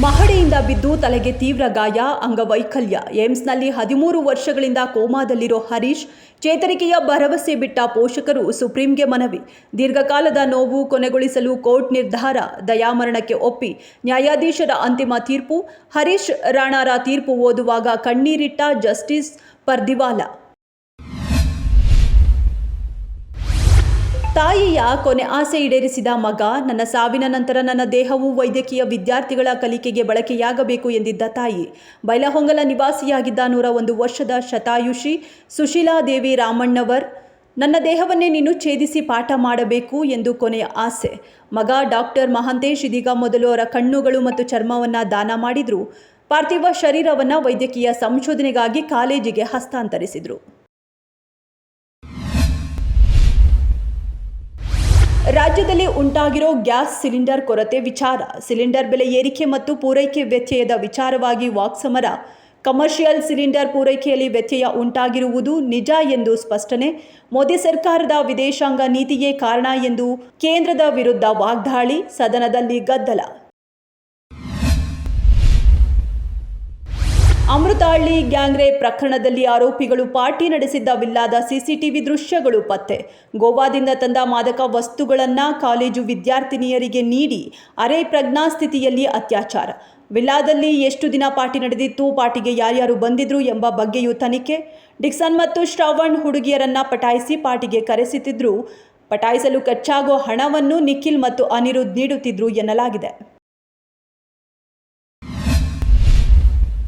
ಮಹಡಿಯಿಂದ ಬಿದ್ದು ತಲೆಗೆ ತೀವ್ರ ಗಾಯ, ಅಂಗವೈಕಲ್ಯ. ಏಮ್ಸ್ನಲ್ಲಿ 13 ವರ್ಷಗಳಿಂದ ಕೋಮಾದಲ್ಲಿರೋ ಹರೀಶ್ ಚೇತರಿಕೆಯ ಭರವಸೆ ಬಿಟ್ಟ ಪೋಷಕರು ಸುಪ್ರೀಂಗೆ ಮನವಿ. ದೀರ್ಘಕಾಲದ ನೋವು ಕೊನೆಗೊಳಿಸಲು ಕೋರ್ಟ್ ನಿರ್ಧಾರ. ದಯಾಮರಣಕ್ಕೆ ಒಪ್ಪಿ ನ್ಯಾಯಾಧೀಶರ ಅಂತಿಮ ತೀರ್ಪು. ಹರೀಶ್ ರಾಣಾರ ತೀರ್ಪು ಓದುವಾಗ ಕಣ್ಣೀರಿಟ್ಟ ಜಸ್ಟಿಸ್ ಪರ್ದಿವಾಲಾ. ತಾಯಿಯ ಕೊನೆ ಆಸೆ ಈಡೇರಿಸಿದ ಮಗ. ನನ್ನ ಸಾವಿನ ನಂತರ ನನ್ನ ದೇಹವು ವೈದ್ಯಕೀಯ ವಿದ್ಯಾರ್ಥಿಗಳ ಕಲಿಕೆಗೆ ಬಳಕೆಯಾಗಬೇಕು ಎಂದಿದ್ದ ತಾಯಿ. ಬೈಲಹೊಂಗಲ ನಿವಾಸಿಯಾಗಿದ್ದ 101 ವರ್ಷದ ಶತಾಯುಷಿ ಸುಶೀಲಾದೇವಿ ರಾಮಣ್ಣವರ್. ನನ್ನ ದೇಹವನ್ನೇ ನೀನು ಛೇದಿಸಿ ಪಾಠ ಮಾಡಬೇಕು ಎಂದು ಕೊನೆಯ ಆಸೆ. ಮಗ ಡಾಕ್ಟರ್ ಮಹಾಂತೇಶ್ ಇದೀಗ ಮೊದಲು ಅವರ ಕಣ್ಣುಗಳು ಮತ್ತು ಚರ್ಮವನ್ನು ದಾನ ಮಾಡಿದ್ರು. ಪಾರ್ಥಿವ ಶರೀರವನ್ನು ವೈದ್ಯಕೀಯ ಸಂಶೋಧನೆಗಾಗಿ ಕಾಲೇಜಿಗೆ ಹಸ್ತಾಂತರಿಸಿದ್ರು. ರಾಜ್ಯದಲ್ಲಿ ಉಂಟಾಗಿರೋ ಗ್ಯಾಸ್ ಸಿಲಿಂಡರ್ ಕೊರತೆ ವಿಚಾರ. ಸಿಲಿಂಡರ್ ಬೆಲೆ ಏರಿಕೆ ಮತ್ತು ಪೂರೈಕೆ ವ್ಯತ್ಯಯದ ವಿಚಾರವಾಗಿ ವಾಕ್ಸಮರ. ಕಮರ್ಷಿಯಲ್ ಸಿಲಿಂಡರ್ ಪೂರೈಕೆಯಲ್ಲಿ ವ್ಯತ್ಯಯ ಉಂಟಾಗಿರುವುದು ನಿಜ ಎಂದು ಸ್ಪಷ್ಟನೆ. ಮೋದಿ ಸರ್ಕಾರದ ವಿದೇಶಾಂಗ ನೀತಿಯೇ ಕಾರಣ ಎಂದು ಕೇಂದ್ರದ ವಿರುದ್ಧ ವಾಗ್ದಾಳಿ. ಸದನದಲ್ಲಿ ಗದ್ದಲ. ಅಮೃತಹಳ್ಳಿ ಗ್ಯಾಂಗ್ ರೇಪ್ ಪ್ರಕರಣದಲ್ಲಿ ಆರೋಪಿಗಳು ಪಾರ್ಟಿ ನಡೆಸಿದ್ದ ವಿಲ್ಲಾದ ಸಿಸಿಟಿವಿ ದೃಶ್ಯಗಳು ಪತ್ತೆ. ಗೋವಾದಿಂದ ತಂದ ಮಾದಕ ವಸ್ತುಗಳನ್ನು ಕಾಲೇಜು ವಿದ್ಯಾರ್ಥಿನಿಯರಿಗೆ ನೀಡಿ ಅರೆ ಪ್ರಜ್ಞಾಸ್ಥಿತಿಯಲ್ಲಿ ಅತ್ಯಾಚಾರ. ವಿಲ್ಲಾದಲ್ಲಿ ಎಷ್ಟು ದಿನ ಪಾರ್ಟಿ ನಡೆದಿತ್ತು, ಪಾರ್ಟಿಗೆ ಯಾರ್ಯಾರು ಬಂದಿದ್ರು ಎಂಬ ಬಗ್ಗೆಯೂ ತನಿಖೆ. ಡಿಕ್ಸನ್ ಮತ್ತು ಶ್ರವಣ್ ಹುಡುಗಿಯರನ್ನ ಪಟಾಯಿಸಿ ಪಾರ್ಟಿಗೆ ಕರೆಸುತ್ತಿದ್ರು. ಪಟಾಯಿಸಲು ಖರ್ಚಾಗೋ ಹಣವನ್ನು ನಿಖಿಲ್ ಮತ್ತು ಅನಿರುದ್ಧ್ ನೀಡುತ್ತಿದ್ರು ಎನ್ನಲಾಗಿದೆ.